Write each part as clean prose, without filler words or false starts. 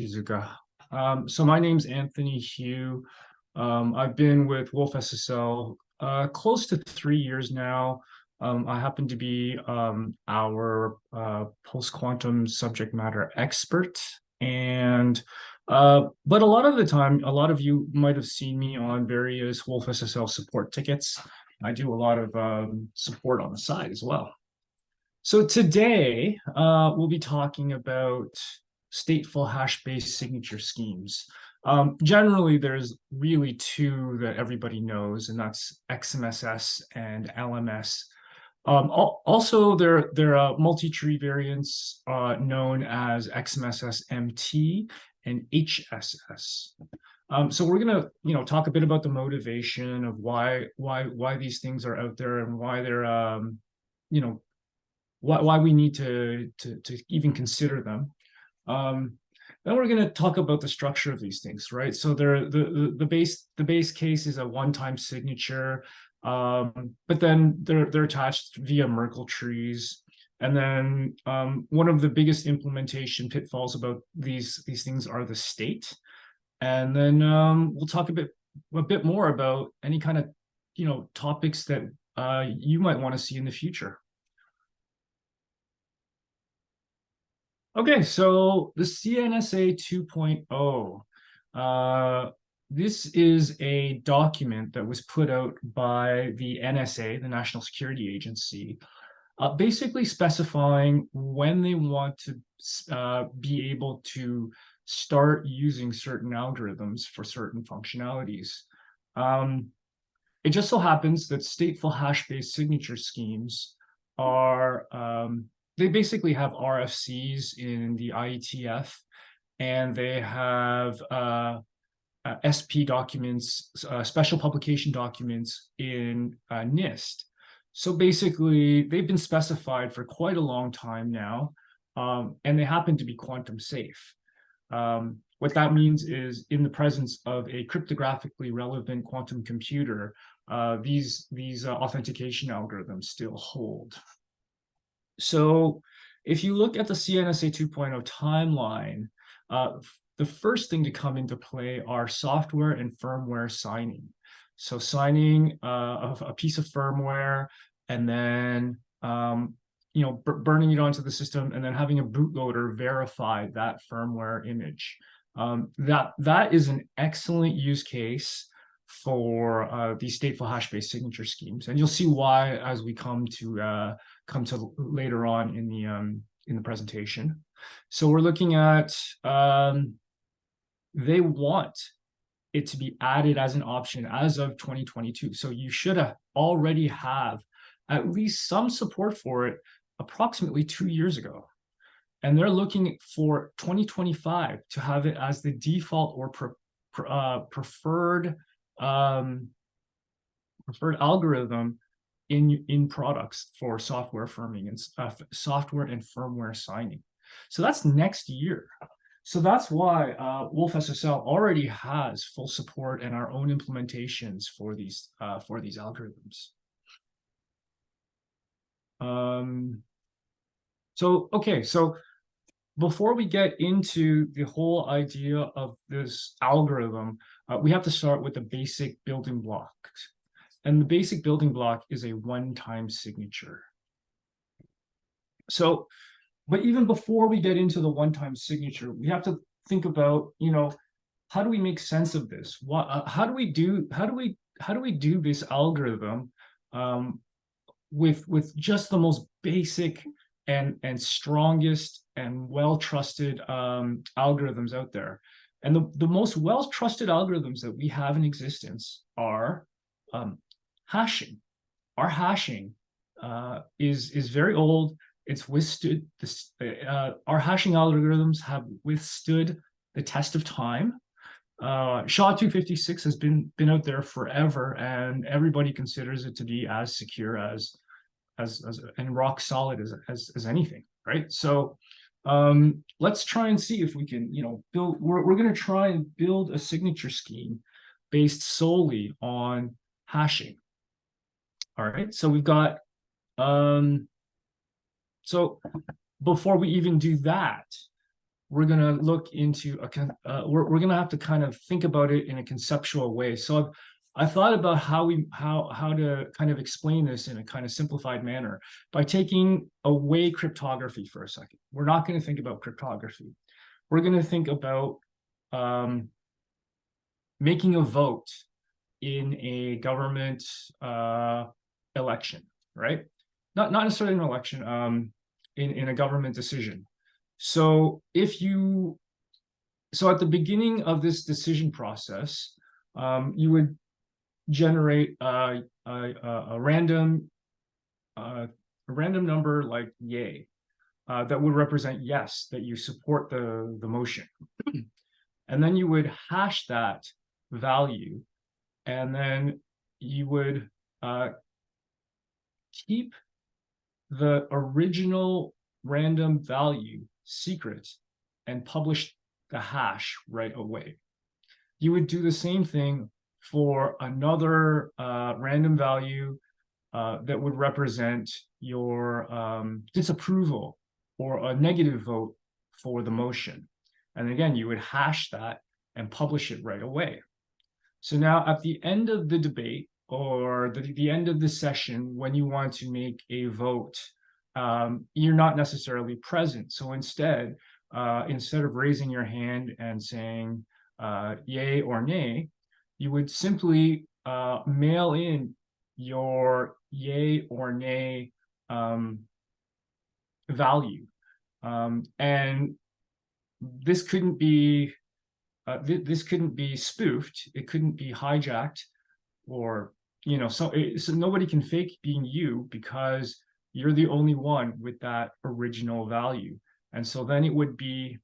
Shizuka. So my name's Anthony Hugh. I've been with wolfSSL close to 3 years now. I happen to be our post-quantum subject matter expert. But a lot of the time, a lot of you might have seen me on various wolfSSL support tickets. I do a lot of support on the side as well. So today, we'll be talking about stateful hash-based signature schemes. Generally, there's really two that everybody knows, and that's XMSS and LMS. Also, there are multi-tree variants known as XMSS-MT and HSS. So we're gonna, talk a bit about the motivation of why these things are out there and why they're, why we need to even consider them. Then we're going to talk about the structure of these things, right? So the base case is a one-time signature, but then they're attached via Merkle trees. And then one of the biggest implementation pitfalls about these things are the state. And then we'll talk a bit more about any kind of topics that you might want to see in the future. Okay, so the CNSA 2.0. This is a document that was put out by the NSA, the National Security Agency, basically specifying when they want to be able to start using certain algorithms for certain functionalities. It just so happens that stateful hash-based signature schemes are they basically have RFCs in the IETF, and they have SP documents, special publication documents in NIST. So basically, they've been specified for quite a long time now, and they happen to be quantum safe. What that means is, in the presence of a cryptographically relevant quantum computer, these authentication algorithms still hold. So if you look at the CNSA 2.0 timeline, the first thing to come into play are software and firmware signing. So signing a piece of firmware and then burning it onto the system and then having a bootloader verify that firmware image. That is an excellent use case for these stateful hash-based signature schemes, and you'll see why as we come to later on in the presentation. So we're looking at they want it to be added as an option as of 2022. So you should already have at least some support for it approximately 2 years ago. And they're looking for 2025 to have it as the default or preferred algorithm in products for software firming and software and firmware signing. So that's next year. So that's why wolfSSL already has full support and our own implementations for these algorithms. So before we get into the whole idea of this algorithm, we have to start with the basic building blocks. And the basic building block is a one-time signature. So, but even before we get into the one-time signature, we have to think about, how do we make sense of this? How do we do this algorithm with just the most basic and strongest and well-trusted algorithms out there? And the most well-trusted algorithms that we have in existence are hashing. Our hashing is very old. It's withstood this. Our hashing algorithms have withstood the test of time. SHA-256 has been out there forever, and everybody considers it to be as secure as and rock solid as anything, right? So let's try and see if we can, build. We're going to try and build a signature scheme based solely on hashing. All right, so we've got so before we even do that, we're going to look into we're going to have to kind of think about it in a conceptual way. So I thought about how to kind of explain this in a kind of simplified manner by taking away cryptography for a second. We're not going to think about cryptography. We're going to think about making a vote in a government election, right? Not necessarily an election, in a government decision. So at the beginning of this decision process, you would generate a random number like yay that would represent yes, that you support the motion. And then you would hash that value, and then you would keep the original random value secret and publish the hash right away. You would do the same thing for another random value that would represent your disapproval or a negative vote for the motion. And again, you would hash that and publish it right away. So now at the end of the debate, or the end of the session, when you want to make a vote, you're not necessarily present. So instead of raising your hand and saying yay or nay, you would simply mail in your yay or nay value. And this couldn't be spoofed. It couldn't be hijacked, or so nobody can fake being you, because you're the only one with that original value. And so then it would be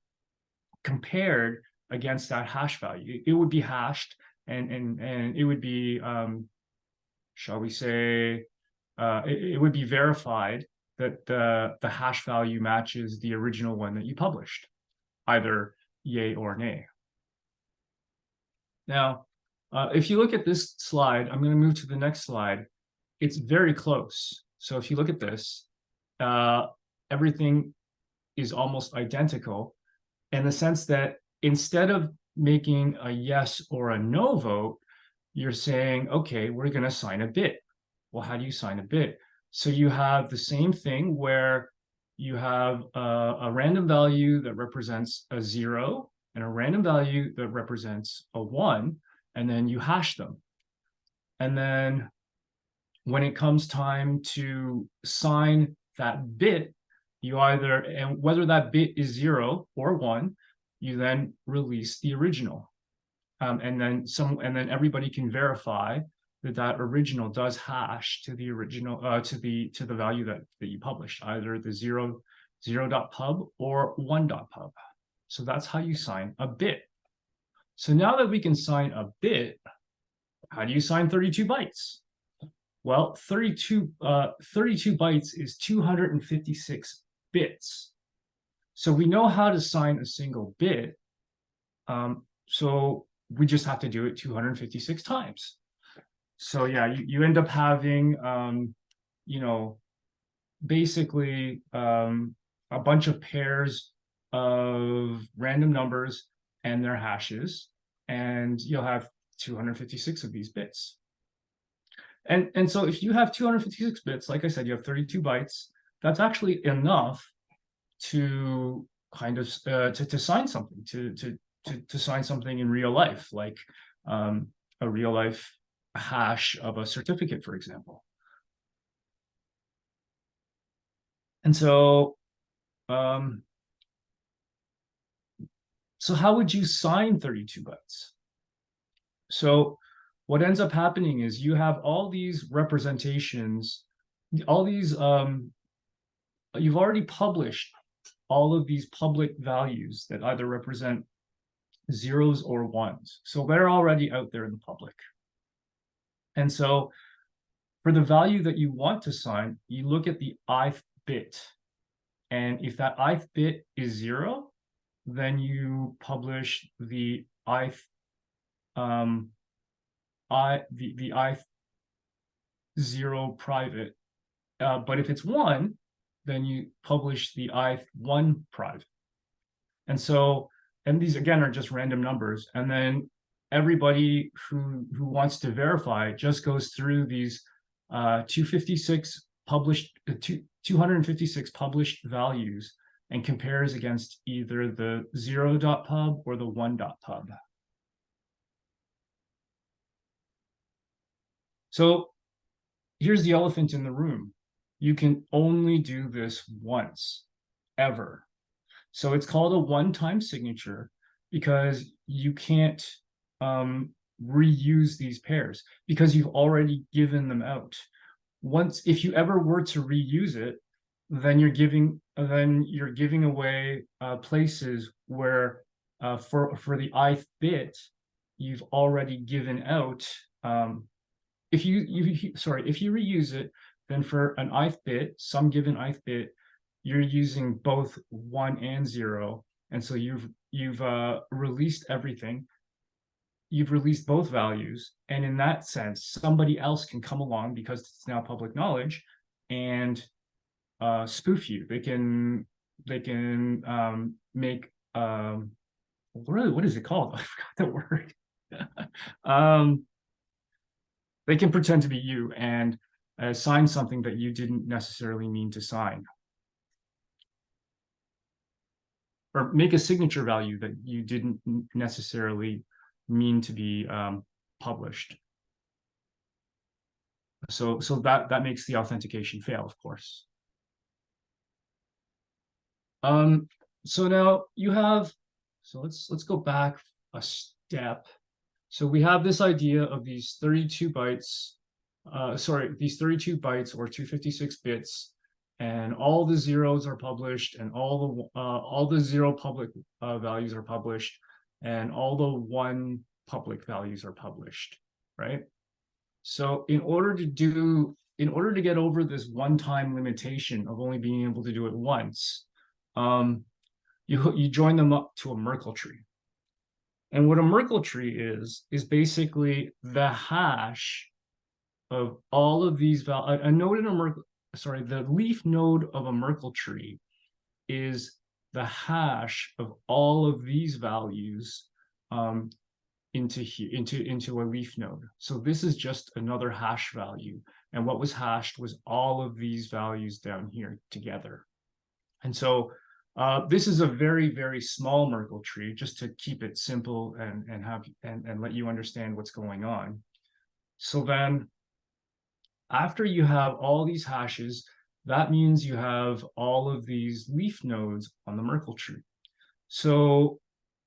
compared against that hash value. It would be hashed, and it would be shall we say it would be verified that the hash value matches the original one that you published, either yay or nay. Now, if you look at this slide, I'm going to move to the next slide. It's very close. So if you look at this, everything is almost identical, in the sense that instead of making a yes or a no vote, you're saying, okay, we're going to sign a bit. Well, how do you sign a bit? So you have the same thing where you have a random value that represents a 0 and a random value that represents a 1, and then you hash them. And then when it comes time to sign that bit, you either, and whether that bit is 0 or 1, you then release the original. And then everybody can verify that original does hash to the original, to the value that you published, either the 0.pub or 1.pub. So that's how you sign a bit. So now that we can sign a bit, how do you sign 32 bytes? Well, 32 bytes is 256 bits. So we know how to sign a single bit. So we just have to do it 256 times. So yeah, you end up having, basically a bunch of pairs of random numbers and their hashes, and you'll have 256 of these bits. And so if you have 256 bits, like I said, you have 32 bytes, that's actually enough to kind of to sign something, to sign something in real life, like a real life hash of a certificate, for example. And so so how would you sign 32 bytes? So what ends up happening is you have all these representations, all these you've already published all of these public values that either represent 0s or 1s. So they're already out there in the public. And so for the value that you want to sign, you look at the ith bit. And if that ith bit is 0, then you publish the ith the ith 0 private. But if it's 1, then you publish the ith 1 private. And so, and these again are just random numbers. And then everybody who wants to verify just goes through these 256 published 256 published values and compares against either the 0.pub or the 1.pub. So here's the elephant in the room. You can only do this once, ever. So it's called a one-time signature because you can't reuse these pairs because you've already given them out. Once, if you ever were to reuse it, then you're giving away places where for the ith bit you've already given out. If you reuse it, then for an ith bit, some given ith bit, you're using both 1 and 0, and so you've released everything. You've released both values, and in that sense, somebody else can come along because it's now public knowledge and spoof you. They can make what is it called? I forgot the word. They can pretend to be you and sign something that you didn't necessarily mean to sign, or make a signature value that you didn't necessarily mean to be published. So that makes the authentication fail, of course. So now you have, so let's go back a step. So we have this idea of these 32 bytes, these 32 bytes or 256 bits, and all the zeros are published, and all the 0 public values are published, and all the 1 public values are published, right? So in order to get over this one-time limitation of only being able to do it once, you join them up to a Merkle tree. And what a Merkle tree is basically the hash of all of these values. A node in a Merkle, sorry, the leaf node of a Merkle tree is the hash of all of these values into a leaf node. So this is just another hash value. And what was hashed was all of these values down here together. And so this is a very, very small Merkle tree, just to keep it simple and let you understand what's going on. So then after you have all these hashes, that means you have all of these leaf nodes on the Merkle tree. So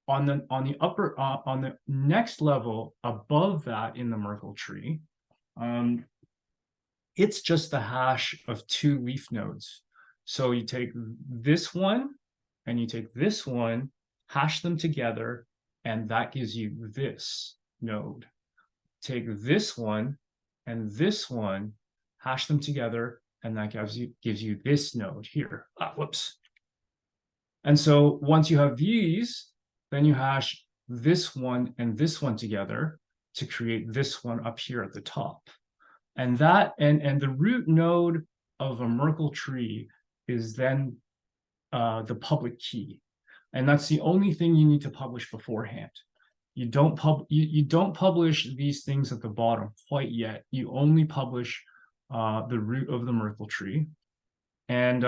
on the next level above that in the Merkle tree, it's just the hash of 2 leaf nodes. So you take this one and you take this one, hash them together, and that gives you this node. Take this one and this one, hash them together, and that gives you this node here. Whoops. And so once you have these, then you hash this one and this one together to create this one up here at the top. And that and the root node of a Merkle tree is then the public key. And that's the only thing you need to publish beforehand. You don't publish these things at the bottom quite yet. You only publish the root of the Merkle tree. And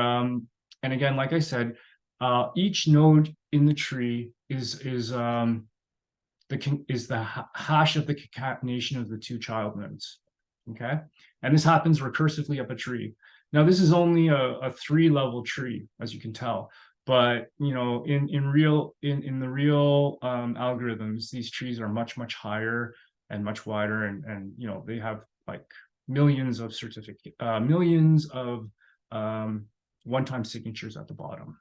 again, like I said, each node in the tree is the hash of the concatenation of the 2 child nodes. Okay, and this happens recursively up a tree. Now this is only a 3-level tree, as you can tell, but you know, in the real algorithms, these trees are much higher and much wider, and you know, they have like millions of one-time signatures at the bottom.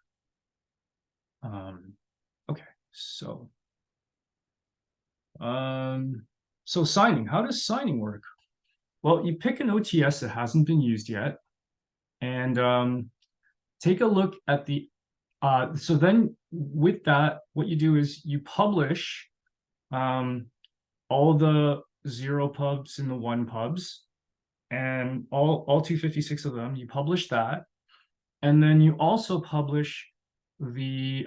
Okay, so signing. How does signing work? Well, you pick an OTS that hasn't been used yet, and take a look at the. So then, with that, what you do is you publish all the 0 pubs and the 1 pubs, and all 256 of them. You publish that, and then you also publish the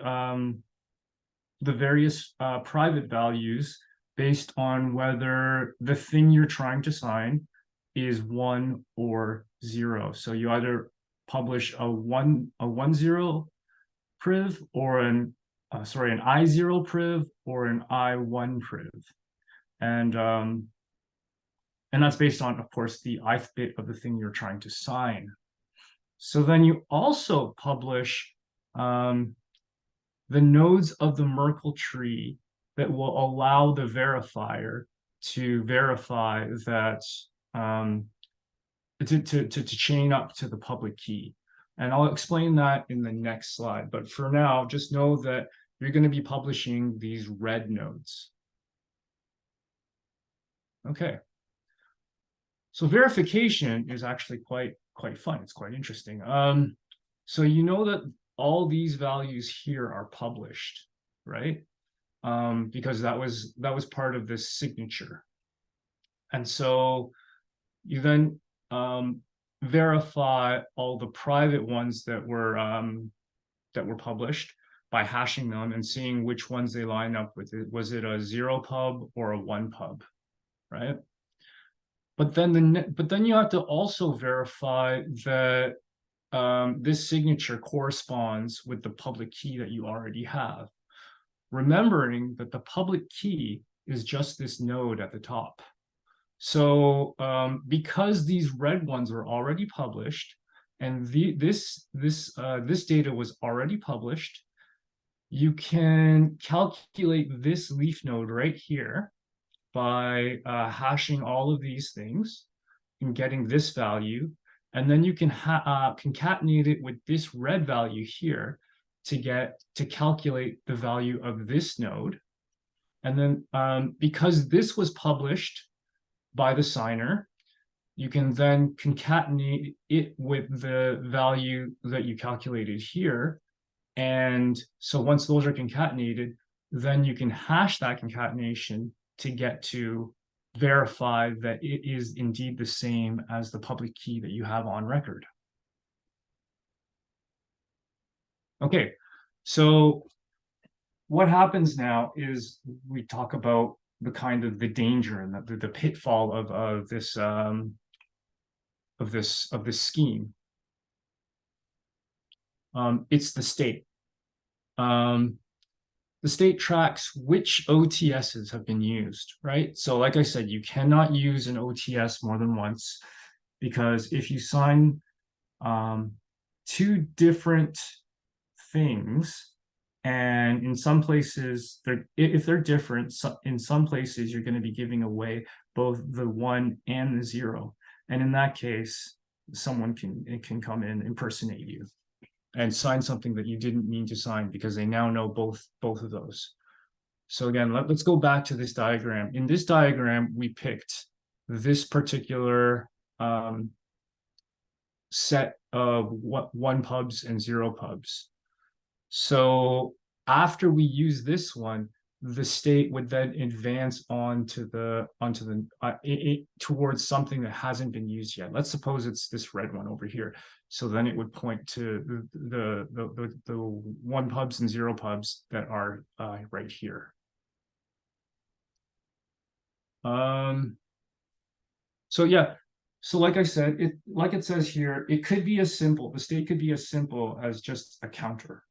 the various private values based on whether the thing you're trying to sign is 1 or 0. So you either publish a 1 0 priv or an I0 priv or an I1 priv. And that's based on, of course, the ith bit of the thing you're trying to sign. So then you also publish the nodes of the Merkle tree that will allow the verifier to verify that to chain up to the public key. And I'll explain that in the next slide. But for now, just know that you're going to be publishing these red nodes. Okay. So verification is actually quite fun. It's quite interesting. So you know that all these values here are published, right? Because that was part of this signature. And so you then verify all the private ones that were published by hashing them and seeing which ones they line up with. Was it a 0 pub or a 1 pub, right? But then you have to also verify that this signature corresponds with the public key that you already have, remembering that the public key is just this node at the top. So because these red ones are already published, and this data was already published, you can calculate this leaf node right here by hashing all of these things and getting this value. And then you can concatenate it with this red value here to calculate the value of this node. And then because this was published by the signer, you can then concatenate it with the value that you calculated here. And so once those are concatenated, then you can hash that concatenation to get to verify that it is indeed the same as the public key that you have on record. Okay, so what happens now is we talk about the kind of the danger and the pitfall of this scheme. It's the state. The state tracks which OTSs have been used, right? So like I said, you cannot use an OTS more than once, because if you sign two different things, and in some places, if they're different, in some places you're going to be giving away both the 1 and the 0. And in that case, someone can come in, impersonate you, and sign something that you didn't mean to sign because they now know both of those. So again, let's go back to this diagram. In this diagram, we picked this particular set of 1 pubs and 0 pubs. So after we use this one, the state would then advance towards something that hasn't been used yet. Let's suppose it's this red one over here. So then it would point to the 1 pubs and 0 pubs that are right here. So yeah, so like I said, like it says here, it could be as simple. The state could be as simple as just a counter,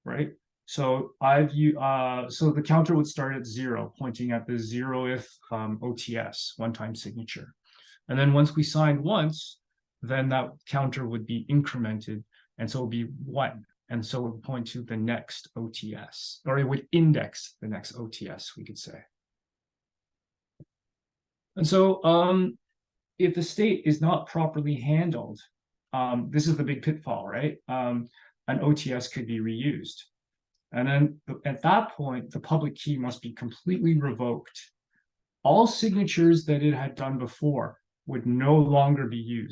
right? So so the counter would start at 0, pointing at the 0th OTS, one-time signature. And then once we signed once, then that counter would be incremented, and so it would be 1. And so it would point to the next OTS, or it would index the next OTS, we could say. And so if the state is not properly handled, this is the big pitfall, right? An OTS could be reused. And then at that point, the public key must be completely revoked. All signatures that it had done before would no longer be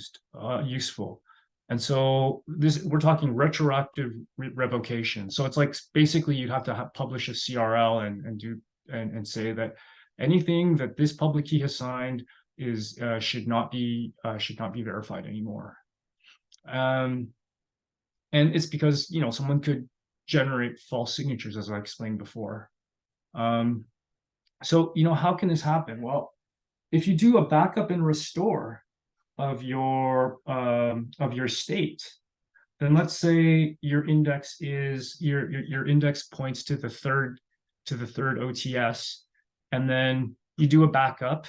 useful. And so we're talking retroactive revocation. So it's like basically you'd have to publish a CRL and say that anything that this public key has signed should not be verified anymore. And it's because someone could generate false signatures, as I explained before. So, how can this happen? Well, if you do a backup and restore of your state, then let's say your index is your index points to the third OTS, and then you do a backup,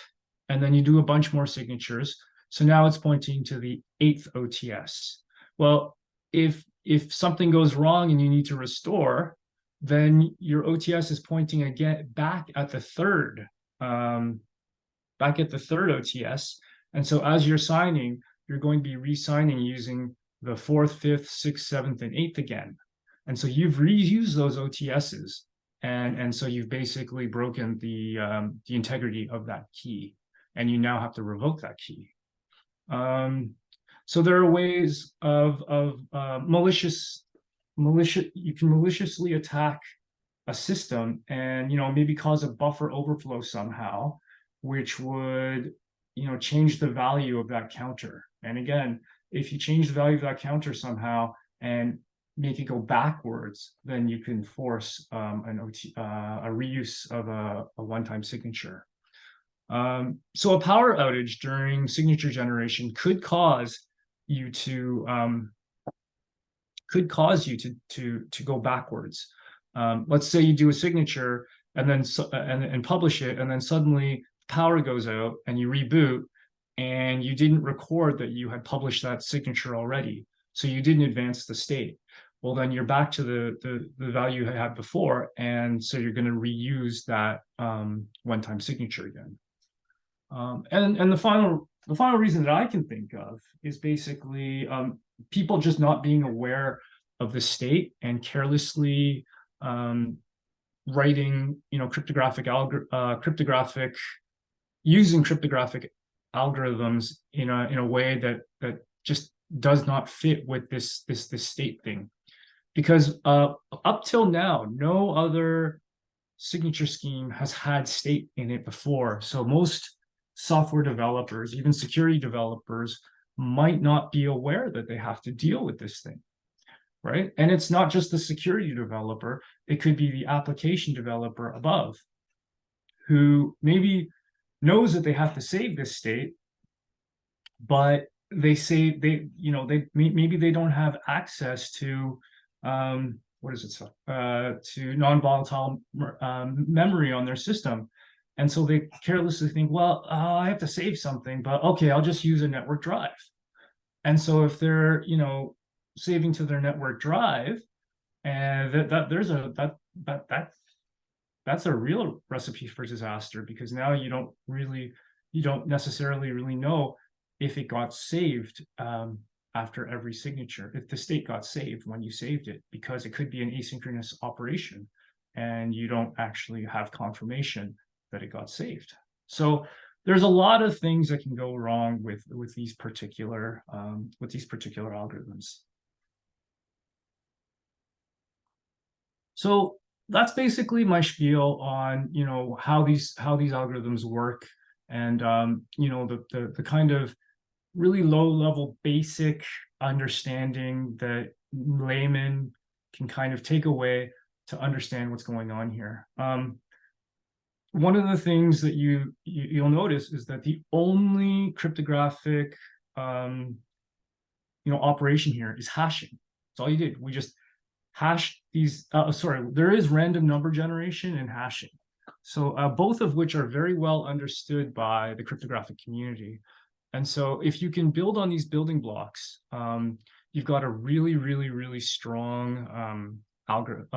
and then you do a bunch more signatures. So now it's pointing to the 8th OTS. Well, if something goes wrong and you need to restore, then your OTS is pointing again back at the third OTS. And so as you're signing, you're going to be re-signing using the 4th, 5th, 6th, 7th, and 8th again. And so you've reused those OTSs. And so you've basically broken the integrity of that key. And you now have to revoke that key. So there are ways of you can maliciously attack a system and maybe cause a buffer overflow somehow, which would change the value of that counter. And again, if you change the value of that counter somehow and make it go backwards, then you can force a reuse of a one-time signature. So a power outage during signature generation could cause you to go backwards. Let's say you do a signature and then and publish it, and then suddenly power goes out and you reboot, and you didn't record that you had published that signature already, so you didn't advance the state. Well, then you're back to the value you had before, and so you're going to reuse that one-time signature again. And the final reason that I can think of is basically people just not being aware of the state and carelessly writing, using cryptographic algorithms in a way that just does not fit with this state thing. Because up till now, no other signature scheme has had state in it before. So most software developers, even security developers, might not be aware that they have to deal with this thing, right? And it's not just the security developer, it could be the application developer above, who maybe knows that they have to save this state, but maybe they don't have access to to non-volatile memory on their system. And so they carelessly think, well, I have to save something, but okay, I'll just use a network drive. And so if they're, saving to their network drive, and that's a real recipe for disaster, because now you don't necessarily really know if it got saved after every signature, if the state got saved when you saved it, because it could be an asynchronous operation and you don't actually have confirmation that it got saved. So there's a lot of things that can go wrong with these particular algorithms. So that's basically my spiel on how these algorithms work, and the kind of really low-level basic understanding that laymen can kind of take away to understand what's going on here. One of the things that you'll notice is that the only cryptographic operation here is hashing. That's all you did. We just hashed these. There is random number generation and hashing. So both of which are very well understood by the cryptographic community. And so if you can build on these building blocks, you've got a really, really, really strong algorithm.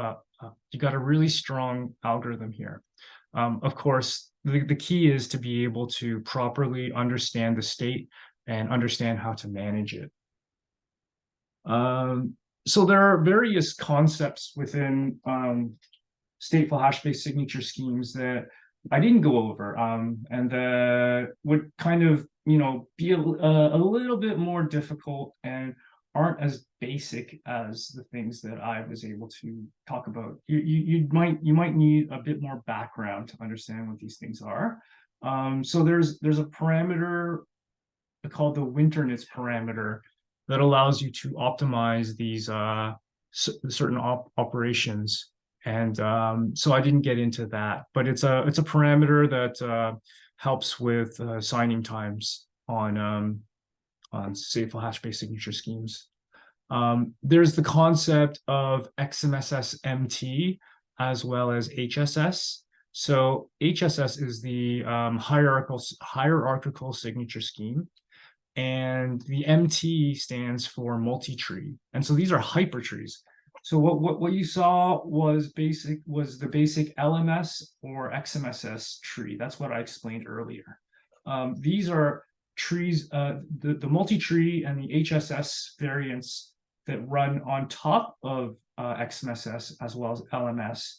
You've got a really strong algorithm here. Of course, the key is to be able to properly understand the state and understand how to manage it. So there are various concepts within stateful hash-based signature schemes that I didn't go over, and that would kind of be a little bit more difficult and aren't as basic as the things that I was able to talk about. You might need a bit more background to understand what these things are. So there's a parameter called the winterness parameter that allows you to optimize these certain operations. And so I didn't get into that, but it's a parameter that helps with signing times on stateful hash-based signature schemes. There's the concept of XMSS-MT as well as HSS. So HSS is the hierarchical signature scheme, and the MT stands for multi-tree. And so these are hypertrees. So what you saw was the basic LMS or XMSS tree. That's what I explained earlier. These are trees, the multi-tree and the HSS variants that run on top of XMSS as well as LMS.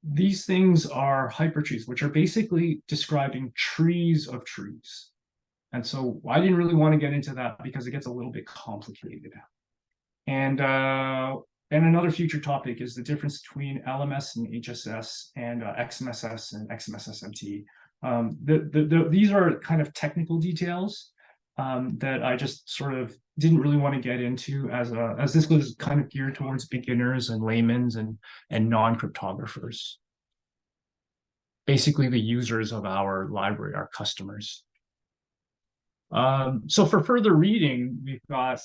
These things are hypertrees, which are basically describing trees of trees. And so I didn't really want to get into that because it gets a little bit complicated. And another future topic is the difference between LMS and HSS and XMSS and XMSS-MT. These are kind of technical details that I just sort of didn't really want to get into as this was kind of geared towards beginners and laymen's and non-cryptographers. Basically the users of our library, our customers. So for further reading, we've got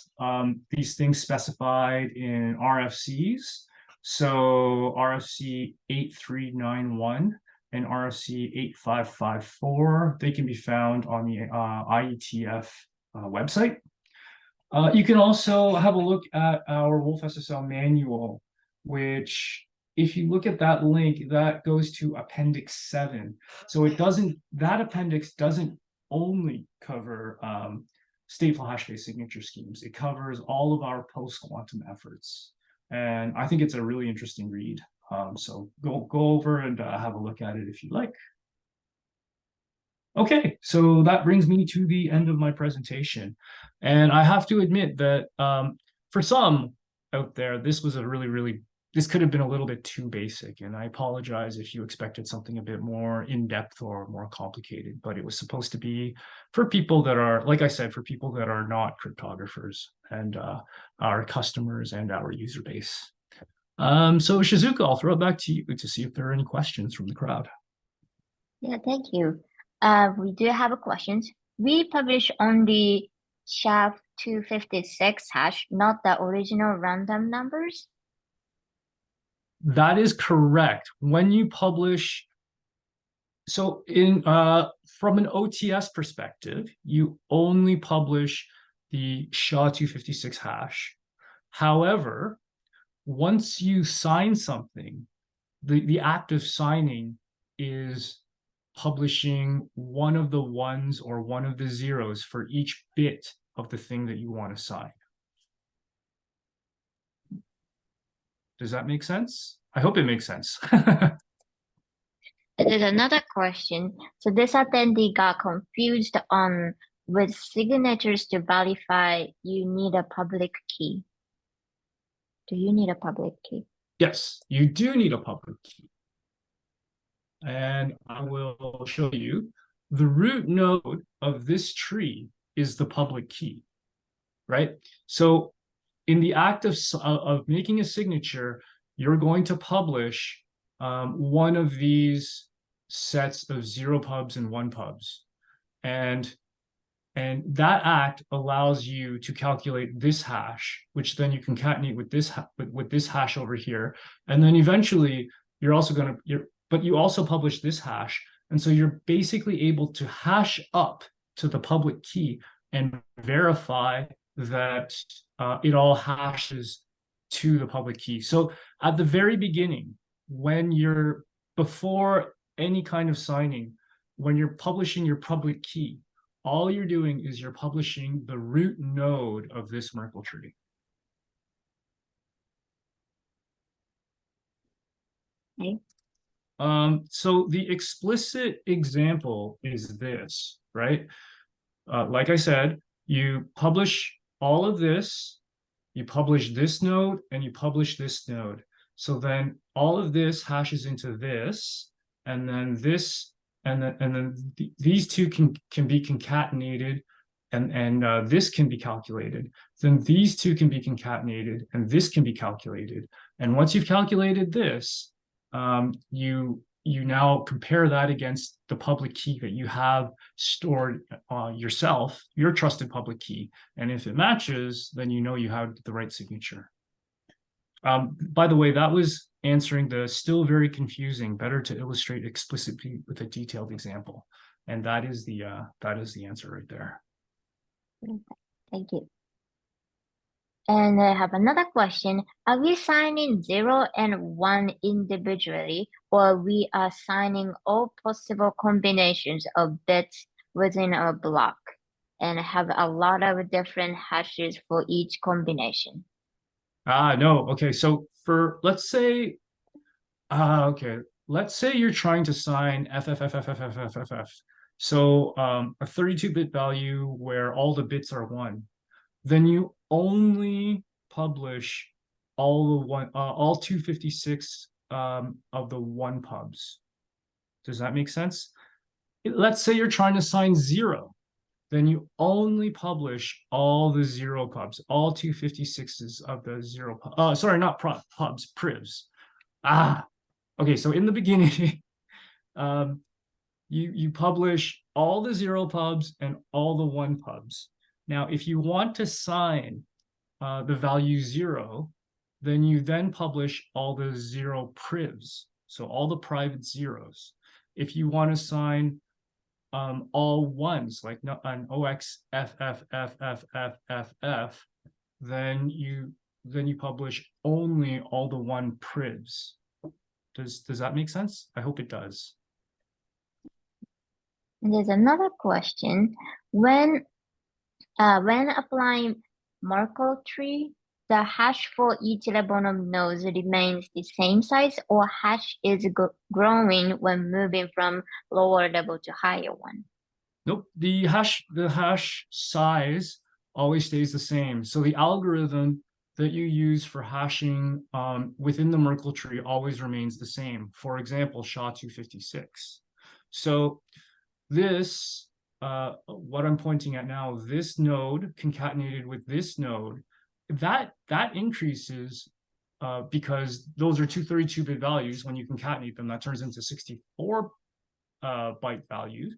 these things specified in RFCs. So RFC 8391 and RFC 8554, they can be found on the IETF website. You can also have a look at our wolfSSL manual, which if you look at that link, that goes to Appendix 7. So that appendix doesn't only cover stateful hash-based signature schemes. It covers all of our post-quantum efforts. And I think it's a really interesting read. So go over and have a look at it if you like. Okay, so that brings me to the end of my presentation. And I have to admit that for some out there, this was this could have been a little bit too basic. And I apologize if you expected something a bit more in-depth or more complicated, but it was supposed to be for people that are, like I said, for people that are not cryptographers and our customers and our user base. So Shizuka, I'll throw it back to you to see if there are any questions from the crowd. Yeah, thank you. We do have a question. We publish only SHA-256 hash, not the original random numbers? That is correct. When you publish, so from an OTS perspective, you only publish the SHA-256 hash. However, once you sign something, the act of signing is publishing one of the ones or one of the zeros for each bit of the thing that you want to sign. Does that make sense? I hope it makes sense. There's another question. So this attendee got confused on with signatures to verify you need a public key. Do you need a public key? Yes, you do need a public key. And I will show you the root node of this tree is the public key, right? So in the act of making a signature, you're going to publish one of these sets of 0 pubs and 1 pubs. And that act allows you to calculate this hash, which then you concatenate with this hash over here. And then eventually you're also going to, but you also publish this hash. And so you're basically able to hash up to the public key and verify that it all hashes to the public key. So at the very beginning, before any kind of signing, when you're publishing your public key, all you're doing is you're publishing the root node of this Merkle tree. Okay. So the explicit example is this, right? Like I said, you publish all of this, you publish this node, and you publish this node. So then all of this hashes into this, and then this, and then these two can be concatenated and this can be calculated, then these two can be concatenated, and this can be calculated. And once you've calculated this, you now compare that against the public key that you have stored yourself, your trusted public key. And if it matches, then you know you have the right signature. By the way, that was answering the still very confusing, better to illustrate explicitly with a detailed example. And that is the answer right there. Thank you. And I have another question. Are we signing 0 and 1 individually, or we are signing all possible combinations of bits within a block and have a lot of different hashes for each combination? No. Okay. So let's say you're trying to sign FFFFFFFF. So a 32-bit value where all the bits are 1. Then you only publish all 256 of the 1 pubs. Does that make sense? Let's say you're trying to sign 0. Then you only publish all the 0 pubs, all 256s of the 0 pubs. Sorry, not pubs, privs. Okay, so in the beginning, you publish all the 0 pubs and all the 1 pubs. Now, if you want to sign the value 0, then you then publish all the 0 privs, so all the private zeros. If you want to sign all ones, like an OXFFFFFFF, then you publish only all the 1 privs. Does that make sense? I hope it does. And there's another question. When applying Merkle tree, the hash for each level of nodes remains the same size, or hash is growing when moving from lower level to higher one? Nope, the hash size always stays the same. So the algorithm that you use for hashing within the Merkle tree always remains the same. For example, SHA-256. So this, what I'm pointing at now, this node concatenated with this node, that increases because those are two 32-bit values. When you concatenate them, that turns into 64 byte values.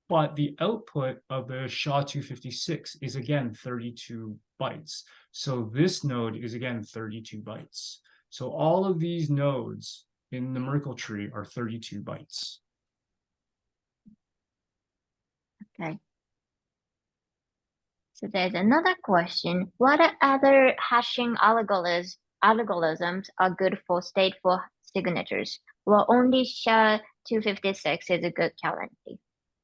But the output of the SHA-256 is again 32 bytes. So this node is again 32 bytes. So all of these nodes in the Merkle tree are 32 bytes. Okay. So there's another question. What other hashing algorithms are good for stateful signatures? Well, only SHA-256 is a good currently.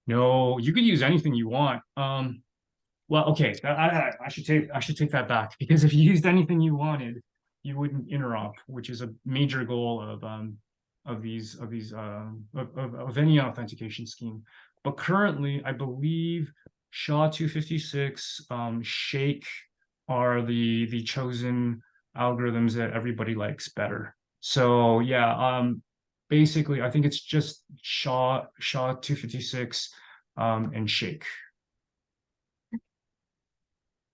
No, you could use anything you want. Well, okay, I should take that back, because if you used anything you wanted, you wouldn't interop, which is a major goal of any authentication scheme. But currently, I believe SHA-256, Shake are the chosen algorithms that everybody likes better. So yeah, basically, I think it's just SHA-256 and Shake.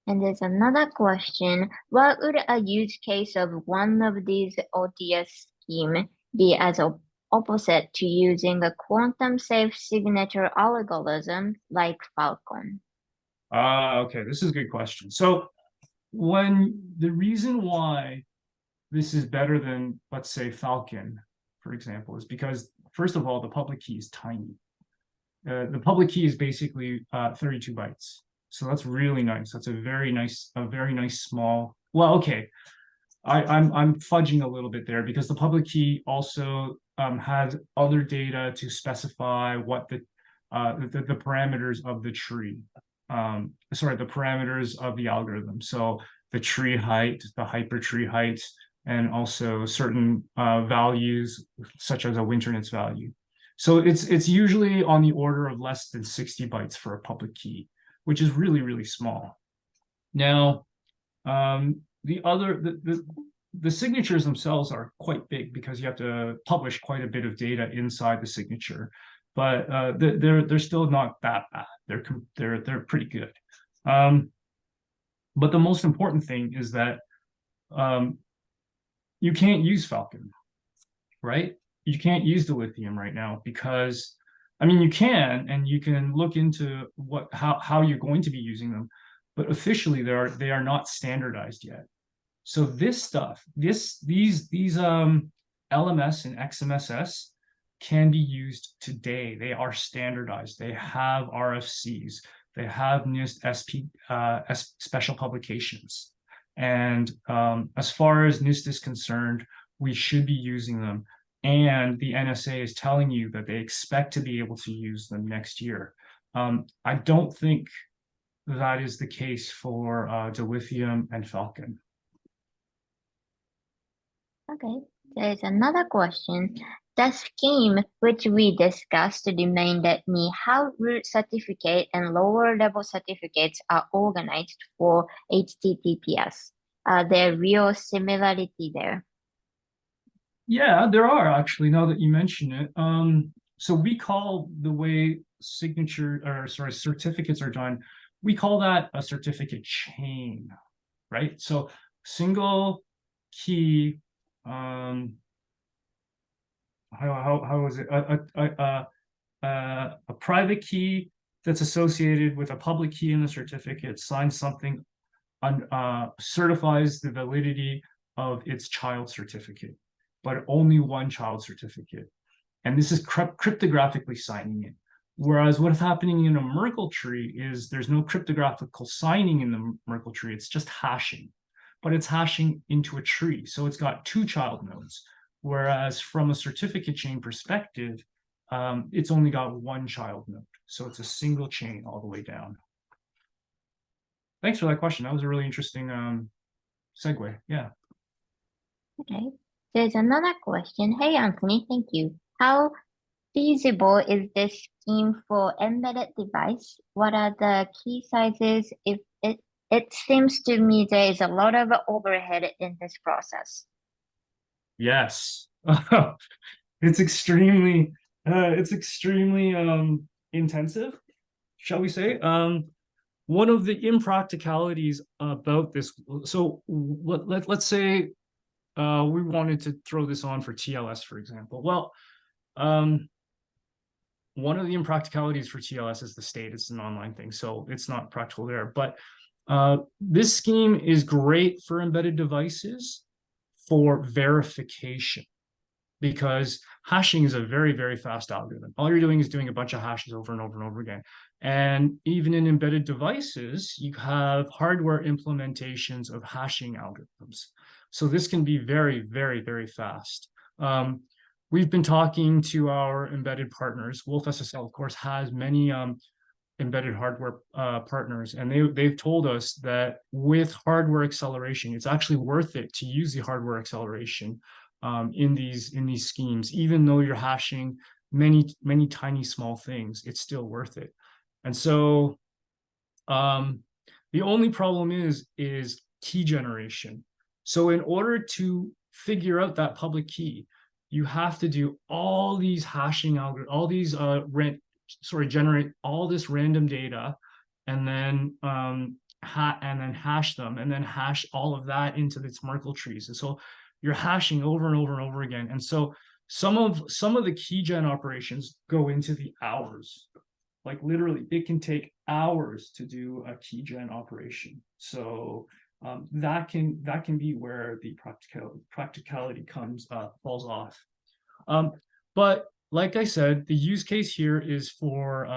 And there's another question. What would a use case of one of these OTS scheme be as opposite to using a quantum safe signature algorithm like Falcon? Okay, this is a good question. So the reason why this is better than, let's say, Falcon, for example, is because, first of all, the public key is tiny. The public key is basically 32 bytes. So that's really nice. That's a very nice small. Well, okay, I'm fudging a little bit there, because the public key also has other data to specify what the parameters of the tree. Sorry, the parameters of the algorithm. So the tree height, the hypertree height, and also certain values such as a winterness value. So it's usually on the order of less than 60 bytes for a public key, which is really, really small. Now, the signatures themselves are quite big, because you have to publish quite a bit of data inside the signature, but they're still not that bad. They're pretty good. But the most important thing is that you can't use Falcon, right? You can't use the lithium right now because, I mean, you can, and you can look into how you're going to be using them, but officially they are not standardized yet. So this stuff, these LMS and XMSS can be used today. They are standardized. They have RFCs. They have NIST SP special publications. And as far as NIST is concerned, we should be using them. And the NSA is telling you that they expect to be able to use them next year. I don't think that is the case for dilithium and Falcon. Okay, there's another question. The scheme which we discussed demanded me how root certificate and lower level certificates are organized for HTTPS. Are there real similarity there? Yeah, there are actually, now that you mention it. So we call the way certificates are done, we call that a certificate chain, right? So single key, how is it? A private key that's associated with a public key in the certificate signs something certifies the validity of its child certificate, but only one child certificate. And this is cryptographically signing it. Whereas what's happening in a Merkle tree is there's no cryptographical signing in the Merkle tree, it's just hashing. But it's hashing into a tree, so it's got two child nodes. Whereas from a certificate chain perspective, it's only got one child node. So it's a single chain all the way down. Thanks for that question. That was a really interesting segue. Yeah. Okay, there's another question. Hey, Anthony, thank you. How feasible is this scheme for embedded device? What are the key sizes? If it seems to me there is a lot of overhead in this process. Yes. It's extremely intensive, shall we say. One of the impracticalities about this, so let's say we wanted to throw this on for TLS, for example. Well, one of the impracticalities for TLS is the state. It's an online thing, so it's not practical there. But this scheme is great for embedded devices for verification, because hashing is a very, very fast algorithm. All you're doing is doing a bunch of hashes over and over and over again. And even in embedded devices, you have hardware implementations of hashing algorithms. So this can be very, very, very fast. We've been talking to our embedded partners. wolfSSL, of course, has many embedded hardware partners, and they've told us that with hardware acceleration, it's actually worth it to use the hardware acceleration in these schemes. Even though you're hashing many tiny small things, it's still worth it. And so the only problem is key generation. So in order to figure out that public key, you have to do all these hashing algorithms, all these generate all this random data, and then hash them, and then hash all of that into its Merkle trees. And so you're hashing over and over and over again. And so some of the key gen operations go into the hours. Like literally, it can take hours to do a key gen operation. So that can be where the practicality falls off. But like I said, the use case here is for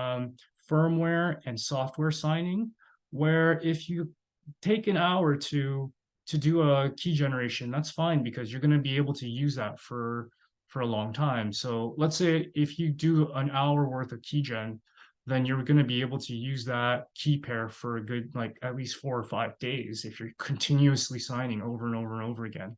firmware and software signing, where if you take an hour to do a key generation, that's fine, because you're going to be able to use that for a long time. So let's say if you do an hour worth of key gen, then you're going to be able to use that key pair for a good, like, at least 4 or 5 days if you're continuously signing over and over and over again.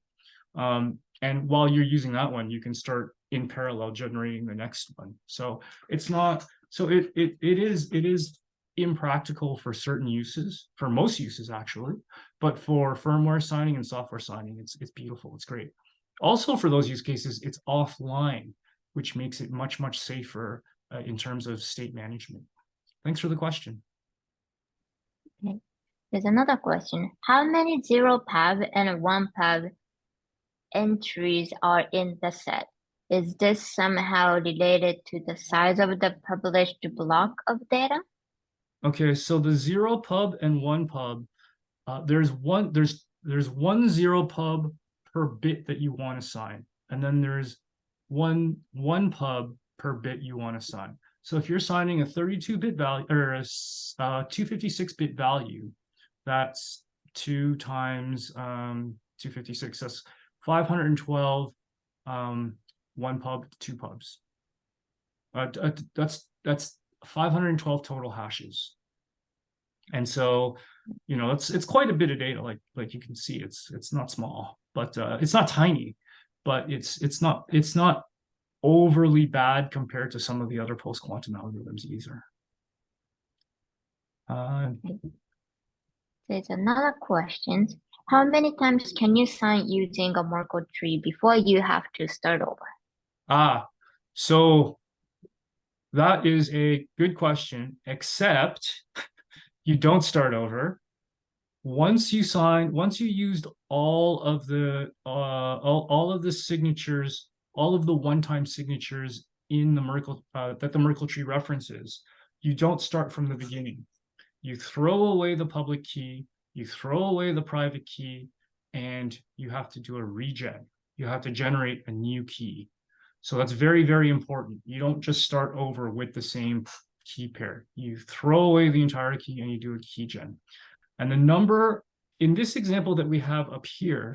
And while you're using that one, you can start in parallel generating the next one. So it's not, so it is impractical for certain uses, for most uses actually, but for firmware signing and software signing, it's beautiful, it's great. Also for those use cases, it's offline, which makes it much safer in terms of state management. Thanks for the question. Okay. There's another question. How many 0 pub and 1 pub entries are in the set? Is this somehow related to the size of the published block of data? Okay, so the 0 pub and 1 pub, there's one 0 pub per bit that you want to sign, and then there's one pub per bit you want to sign. So if you're signing a 32-bit value or a 256-bit value, that's 2 times 256. That's 512. 1 pub, 2 pubs. That's 512 total hashes. And so, it's quite a bit of data. Like you can see, it's not small, but it's not tiny, but it's not overly bad compared to some of the other post-quantum algorithms either. There's another question. How many times can you sign using a Merkle tree before you have to start over? So that is a good question, except you don't start over. Once you used all of the signatures, all of the one-time signatures in the Merkle that the Merkle tree references, you don't start from the beginning. You throw away the public key, you throw away the private key, and you have to do a regen. You have to generate a new key. So that's very, very important. You don't just start over with the same key pair. You throw away the entire key and you do a key gen. And the number, in this example that we have up here,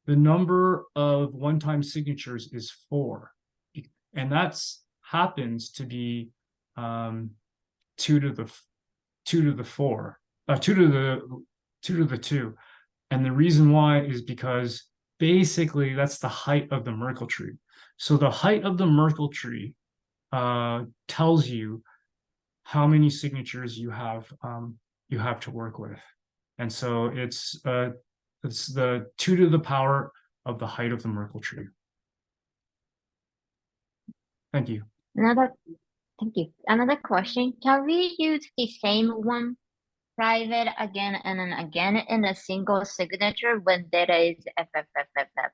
the number of one-time signatures is 4. And that's happens to be 2 to the 4, 2 to the 2. And the reason why is because basically that's the height of the Merkle tree. So the height of the Merkle tree tells you how many signatures you have to work with. And so it's the 2 to the power of the height of the Merkle tree. Thank you. Thank you. Another question. Can we use the same one private again and then again in a single signature when data is FFFFF?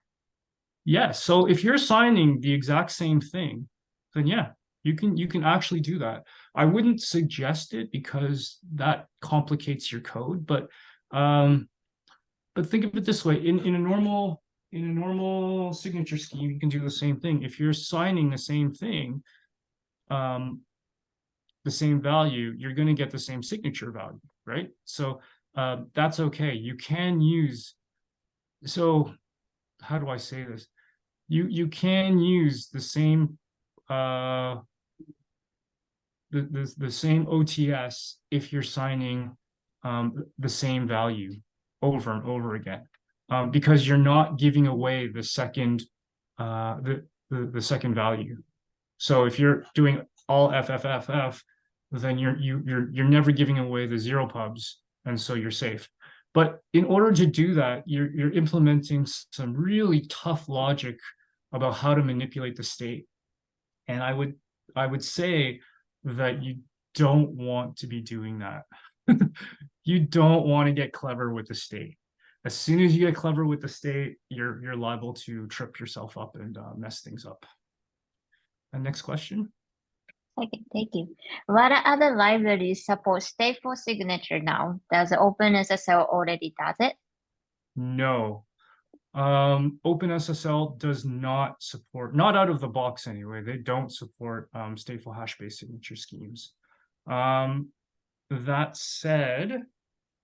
Yeah, so if you're signing the exact same thing, then yeah, you can actually do that. I wouldn't suggest it because that complicates your code, but think of it this way: in a normal signature scheme, you can do the same thing. If you're signing the same thing, the same value, you're going to get the same signature value, right? So that's okay. You can use. So how do I say this? You can use the same the same OTS if you're signing the same value over and over again, because you're not giving away the second the second value. So if you're doing all FFFF, then you're never giving away the 0 pubs, and so you're safe. But in order to do that, you're implementing some really tough logic about how to manipulate the state. And I would say that you don't want to be doing that. You don't want to get clever with the state. As soon as you get clever with the state, you're liable to trip yourself up and mess things up. And next question. Okay, thank you. What other libraries support stateful signature now? Does OpenSSL already does it? No. OpenSSL does not support, not out of the box anyway, they don't support stateful hash-based signature schemes. That said,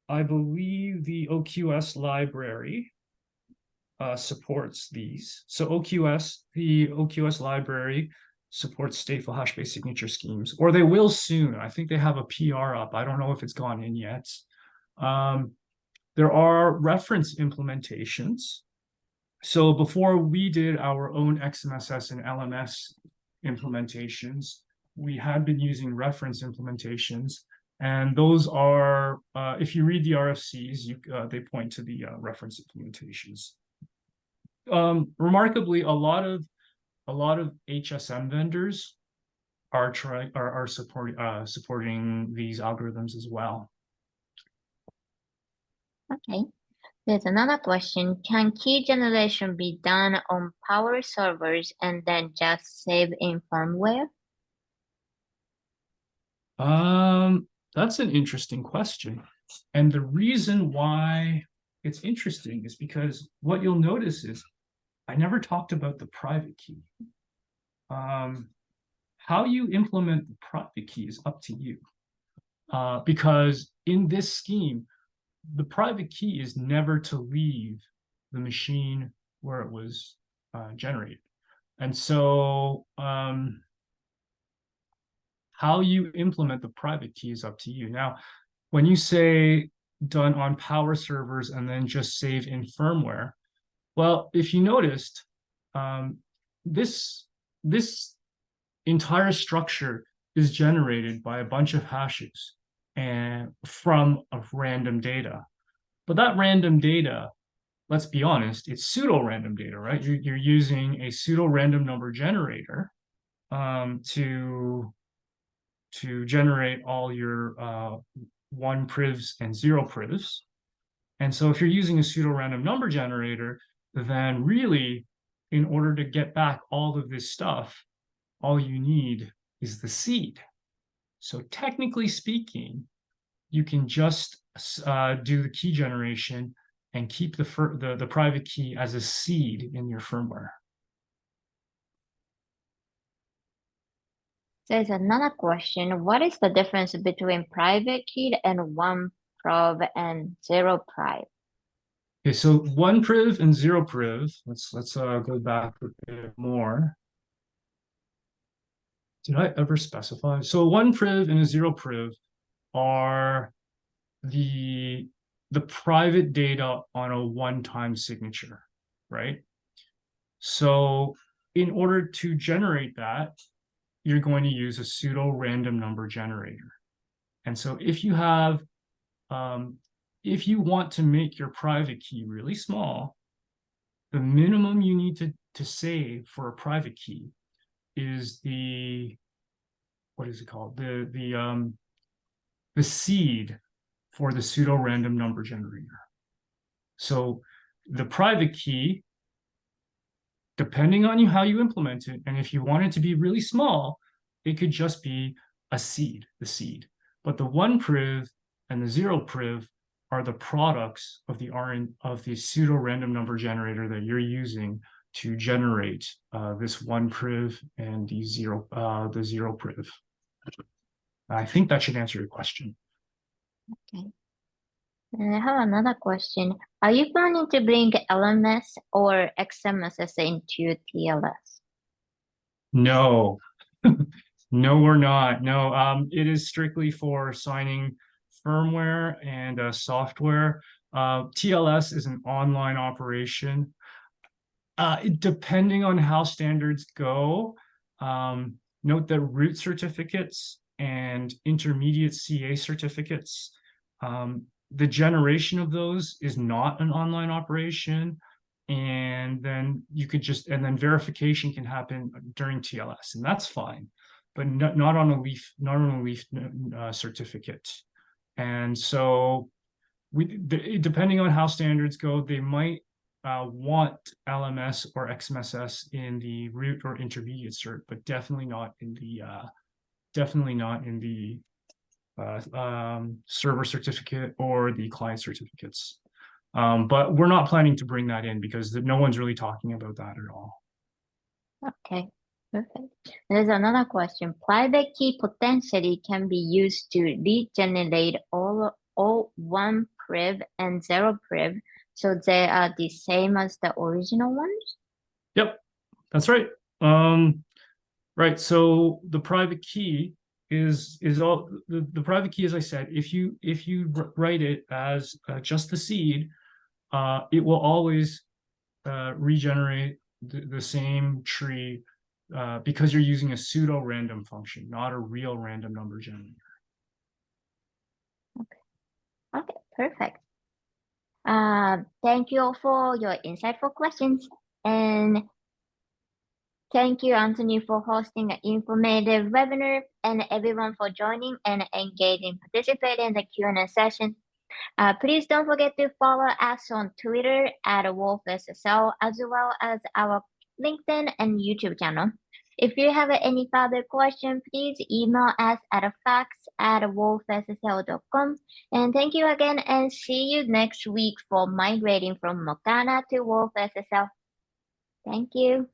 I believe the OQS library supports these. So the OQS library supports stateful hash-based signature schemes, or they will soon. I think they have a PR up. I don't know if it's gone in yet. There are reference implementations. So before we did our own XMSS and LMS implementations, we had been using reference implementations. And those are, if you read the RFCs, they point to the reference implementations. Remarkably, a lot of HSM vendors are supporting these algorithms as well. Okay. There's another question. Can key generation be done on power servers and then just save in firmware? That's an interesting question. And the reason why it's interesting is because what you'll notice is I never talked about the private key. How you implement the private key is up to you. Because in this scheme, the private key is never to leave the machine where it was generated. And so how you implement the private key is up to you. Now, when you say done on power servers and then just save in firmware, well, if you noticed, this this entire structure is generated by a bunch of hashes and from random data. But that random data, let's be honest, it's pseudo-random data, right? You're using a pseudo-random number generator to generate all your one privs and zero privs. And so if you're using a pseudo-random number generator, then really, in order to get back all of this stuff, all you need is the seed. So technically speaking, you can just do the key generation and keep the private key as a seed in your firmware. There's another question. What is the difference between private key and one priv and zero priv? Okay, so one priv and zero priv. Let's go back a bit more. Did I ever specify? So one priv and a zero priv are the private data on a one-time signature, right? So in order to generate that, you're going to use a pseudo random number generator. And so if you have, if you want to make your private key really small, the minimum you need to save for a private key is what is it called? The seed for the pseudo random number generator. So the private key, depending on how you implement it, and if you want it to be really small, it could just be a seed, the seed. But the one priv and the zero priv are the products of the pseudo random number generator that you're using to generate this one priv and the zero priv. I think that should answer your question. Okay. And I have another question. Are you planning to bring LMS or XMSS into TLS? No, no, we're not. No, it is strictly for signing firmware and software. TLS is an online operation. Depending on how standards go, note that root certificates and intermediate CA certificates, the generation of those is not an online operation. And then and then verification can happen during TLS, and that's fine, but not on a leaf certificate. And so depending on how standards go, they might want LMS or XMSS in the root or intermediate cert, but definitely not in the server certificate or the client certificates. But we're not planning to bring that in because no one's really talking about that at all. Okay, perfect. There's another question. Private key potentially can be used to regenerate all one priv and zero priv, so they are the same as the original ones? Yep, that's right. Right. So the private key is all the private key, as I said, if you write it as just the seed, it will always regenerate the same tree because you're using a pseudo random function, not a real random number generator. Okay, perfect. Thank you all for your insightful questions, and thank you, Anthony, for hosting an informative webinar, and everyone for joining and engaging, participating in the Q&A session. Please don't forget to follow us on Twitter at wolfSSL as well as our LinkedIn and YouTube channel. If you have any further questions, please email us at fax@wolfssl.com. And thank you again, and see you next week for migrating from Mokana to wolfSSL. Thank you.